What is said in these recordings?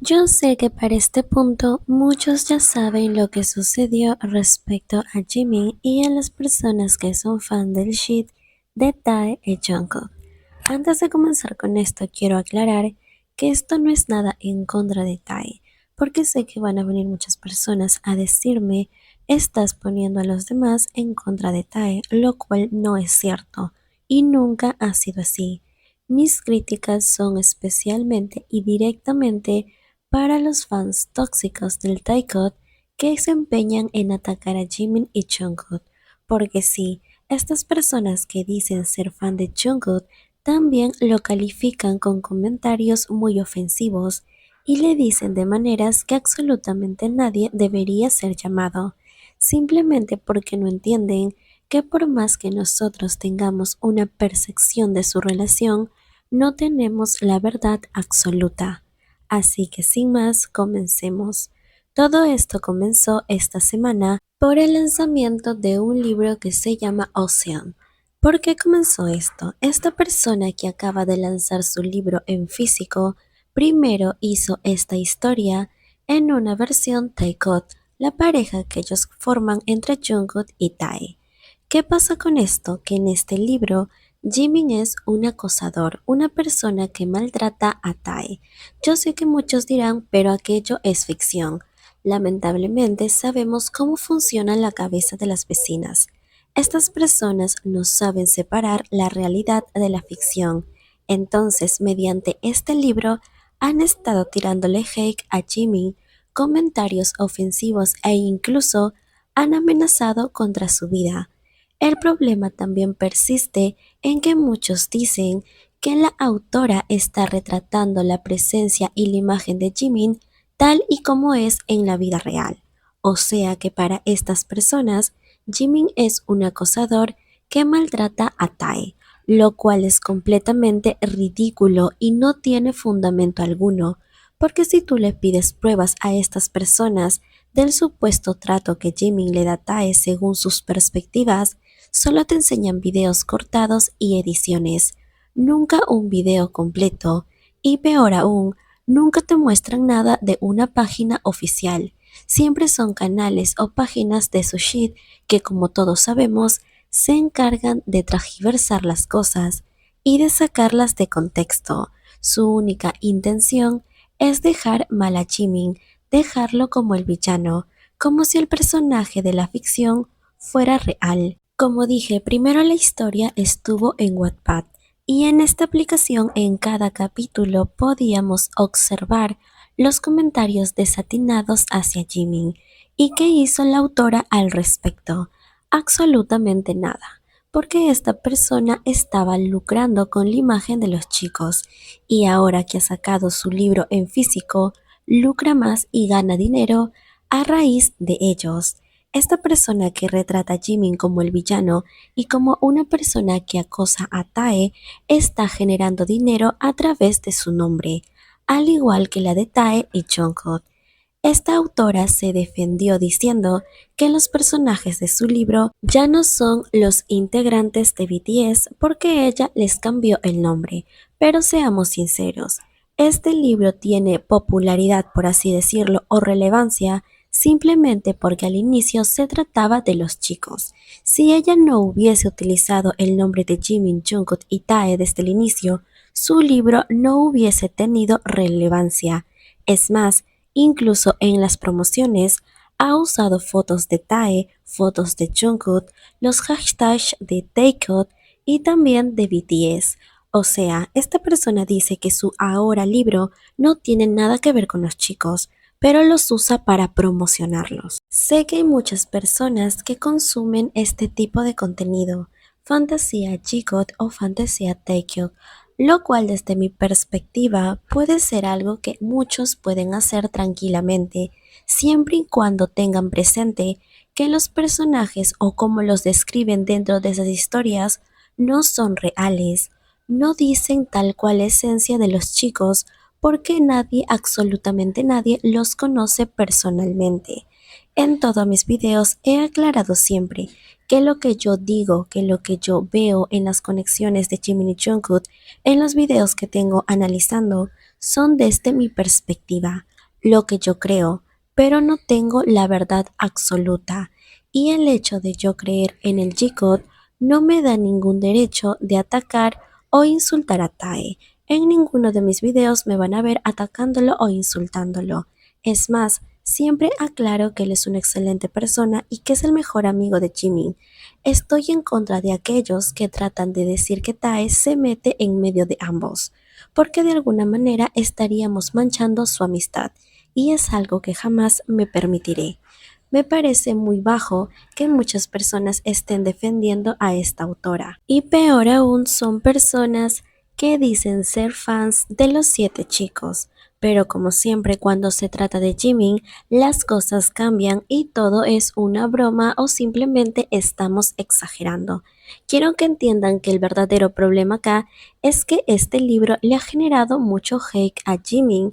Yo sé que para este punto muchos ya saben lo que sucedió respecto a Jimin y a las personas que son fan del shit de Tae y Jungkook. Antes de comenzar con esto, quiero aclarar que esto no es nada en contra de Tae, porque sé que van a venir muchas personas a decirme estás poniendo a los demás en contra de Tae, lo cual no es cierto y nunca ha sido así. Mis críticas son especialmente y directamente para los fans tóxicos del Taekwondo que se empeñan en atacar a Jimin y Jungkook, porque sí, estas personas que dicen ser fan de Jungkook también lo califican con comentarios muy ofensivos y le dicen de maneras que absolutamente nadie debería ser llamado, simplemente porque no entienden que por más que nosotros tengamos una percepción de su relación, no tenemos la verdad absoluta. Así que sin más, comencemos. Todo esto comenzó esta semana por el lanzamiento de un libro que se llama Ocean. ¿Por qué comenzó esto? Esta persona que acaba de lanzar su libro en físico, primero hizo esta historia en una versión Taekwondo, la pareja que ellos forman entre Jungkook y Tae. ¿Qué pasa con esto? Que en este libro Jimin es un acosador, una persona que maltrata a Tae. Yo sé que muchos dirán, pero aquello es ficción. Lamentablemente sabemos cómo funciona la cabeza de las vecinas. Estas personas no saben separar la realidad de la ficción. Entonces, mediante este libro, han estado tirándole hate a Jimin, comentarios ofensivos e incluso han amenazado contra su vida. El problema también persiste en que muchos dicen que la autora está retratando la presencia y la imagen de Jimin tal y como es en la vida real. O sea que para estas personas, Jimin es un acosador que maltrata a Tae, lo cual es completamente ridículo y no tiene fundamento alguno, porque si tú le pides pruebas a estas personas del supuesto trato que Jimin le da a Tae según sus perspectivas, solo te enseñan videos cortados y ediciones, nunca un video completo, y peor aún, nunca te muestran nada de una página oficial. Siempre son canales o páginas de su shit que, como todos sabemos, se encargan de transgiversar las cosas y de sacarlas de contexto. Su única intención es dejar mal a Jimin, dejarlo como el villano, como si el personaje de la ficción fuera real. Como dije, primero la historia estuvo en Wattpad y en esta aplicación en cada capítulo podíamos observar los comentarios desatinados hacia Jimin. ¿Y qué hizo la autora al respecto? Absolutamente nada, porque esta persona estaba lucrando con la imagen de los chicos y ahora que ha sacado su libro en físico, lucra más y gana dinero a raíz de ellos. Esta persona que retrata a Jimin como el villano y como una persona que acosa a Tae está generando dinero a través de su nombre, al igual que la de Tae y Jungkook. Esta autora se defendió diciendo que los personajes de su libro ya no son los integrantes de BTS porque ella les cambió el nombre. Pero seamos sinceros, este libro tiene popularidad, por así decirlo, o relevancia simplemente porque al inicio se trataba de los chicos. Si ella no hubiese utilizado el nombre de Jimin, Jungkook y Tae desde el inicio, su libro no hubiese tenido relevancia. Es más, incluso en las promociones ha usado fotos de Tae, fotos de Jungkook, los hashtags de Taekwondo y también de BTS. O sea, esta persona dice que su ahora libro no tiene nada que ver con los chicos, pero los usa para promocionarlos. Sé que hay muchas personas que consumen este tipo de contenido, fantasía Jigot o fantasía Taekwondo, lo cual desde mi perspectiva puede ser algo que muchos pueden hacer tranquilamente, siempre y cuando tengan presente que los personajes o como los describen dentro de esas historias no son reales, no dicen tal cual la esencia de los chicos porque nadie, absolutamente nadie, los conoce personalmente. En todos mis videos he aclarado siempre que lo que yo digo, que lo que yo veo en las conexiones de Jimin y Jungkook, en los videos que tengo analizando, son desde mi perspectiva, lo que yo creo, pero no tengo la verdad absoluta. Y el hecho de yo creer en el G-Code no me da ningún derecho de atacar o insultar a Tae. En ninguno de mis videos me van a ver atacándolo o insultándolo. Es más, siempre aclaro que él es una excelente persona y que es el mejor amigo de Jimin. Estoy en contra de aquellos que tratan de decir que Tae se mete en medio de ambos, porque de alguna manera estaríamos manchando su amistad, y es algo que jamás me permitiré. Me parece muy bajo que muchas personas estén defendiendo a esta autora. Y peor aún son personas que dicen ser fans de los siete chicos. Pero como siempre cuando se trata de Jimin, las cosas cambian y todo es una broma o simplemente estamos exagerando. Quiero que entiendan que el verdadero problema acá es que este libro le ha generado mucho hate a Jimin.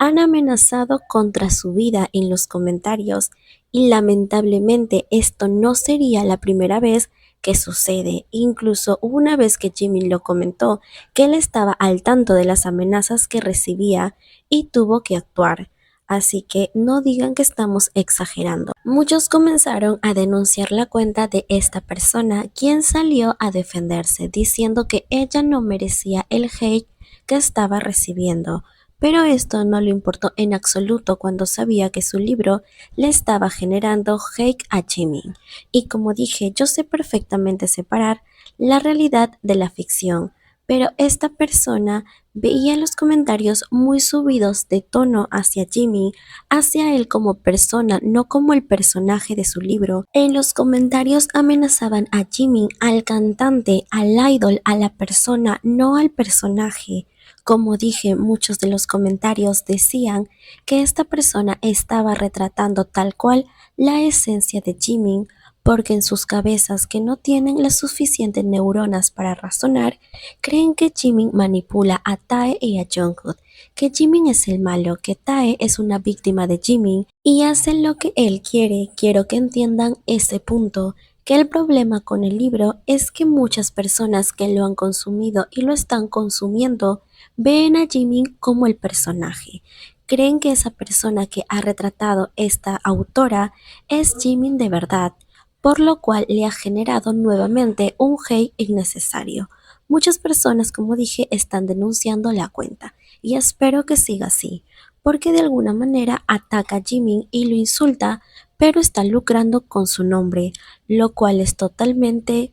Han amenazado contra su vida en los comentarios y lamentablemente esto no sería la primera vez que sucede. Incluso hubo una vez que Jimmy lo comentó que él estaba al tanto de las amenazas que recibía y tuvo que actuar. Así que no digan que estamos exagerando. Muchos comenzaron a denunciar la cuenta de esta persona, quien salió a defenderse, diciendo que ella no merecía el hate que estaba recibiendo. Pero esto no le importó en absoluto cuando sabía que su libro le estaba generando hate a Jimmy. Y como dije, yo sé perfectamente separar la realidad de la ficción, pero esta persona veía los comentarios muy subidos de tono hacia Jimmy, hacia él como persona, no como el personaje de su libro. En los comentarios amenazaban a Jimmy, al cantante, al idol, a la persona, no al personaje. Como dije, muchos de los comentarios decían que esta persona estaba retratando tal cual la esencia de Jimin, porque en sus cabezas que no tienen las suficientes neuronas para razonar, creen que Jimin manipula a Tae y a Jungkook, que Jimin es el malo, que Tae es una víctima de Jimin y hacen lo que él quiere. Quiero que entiendan ese punto, que el problema con el libro es que muchas personas que lo han consumido y lo están consumiendo ven a Jimin como el personaje. Creen que esa persona que ha retratado esta autora es Jimin de verdad, por lo cual le ha generado nuevamente un hate innecesario. Muchas personas, como dije, están denunciando la cuenta y espero que siga así, porque de alguna manera ataca a Jimin y lo insulta, pero está lucrando con su nombre, lo cual es totalmente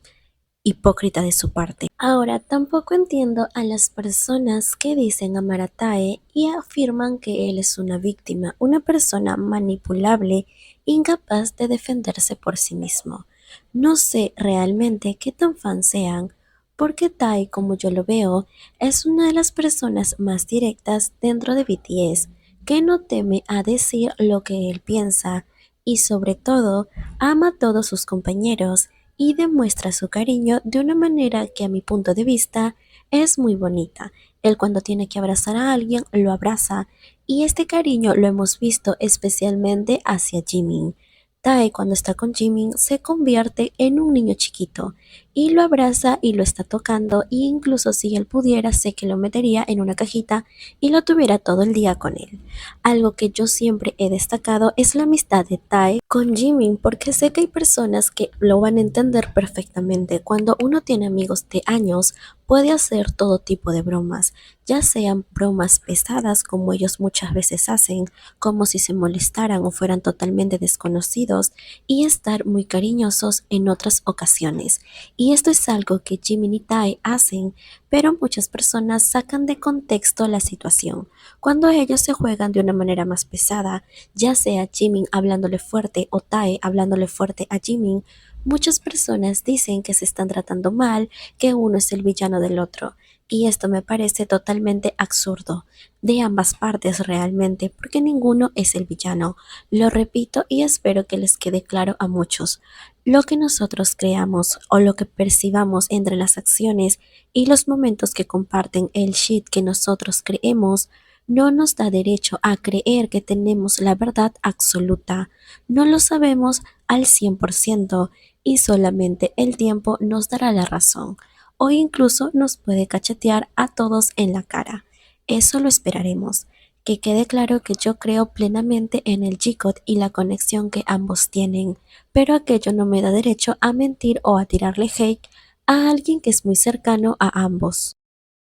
hipócrita de su parte. Ahora, tampoco entiendo a las personas que dicen amar a Tae y afirman que él es una víctima, una persona manipulable, incapaz de defenderse por sí mismo. No sé realmente qué tan fans sean, porque Tae, como yo lo veo, es una de las personas más directas dentro de BTS, que no teme a decir lo que él piensa y sobre todo ama a todos sus compañeros y demuestra su cariño de una manera que a mi punto de vista es muy bonita. Él cuando tiene que abrazar a alguien lo abraza y este cariño lo hemos visto especialmente hacia Jimin. Tae cuando está con Jimin se convierte en un niño chiquito y lo abraza y lo está tocando e incluso si él pudiera sé que lo metería en una cajita y lo tuviera todo el día con él. Algo que yo siempre he destacado es la amistad de Tae con Jimin, porque sé que hay personas que lo van a entender perfectamente. Cuando uno tiene amigos de años, puede hacer todo tipo de bromas, ya sean bromas pesadas como ellos muchas veces hacen, como si se molestaran o fueran totalmente desconocidos, y estar muy cariñosos en otras ocasiones. Y esto es algo que Jimin y Tae hacen, pero muchas personas sacan de contexto la situación. Cuando ellos se juegan de una manera más pesada, ya sea Jimin hablándole fuerte o Tae hablándole fuerte a Jimin, muchas personas dicen que se están tratando mal, que uno es el villano del otro. Y esto me parece totalmente absurdo, de ambas partes realmente, porque ninguno es el villano. Lo repito y espero que les quede claro a muchos. Lo que nosotros creamos o lo que percibamos entre las acciones y los momentos que comparten el shit que nosotros creemos no nos da derecho a creer que tenemos la verdad absoluta. No lo sabemos al 100% y solamente el tiempo nos dará la razón o incluso nos puede cachetear a todos en la cara. Eso lo esperaremos. Que quede claro que yo creo plenamente en el G-Code y la conexión que ambos tienen, pero aquello no me da derecho a mentir o a tirarle hate a alguien que es muy cercano a ambos.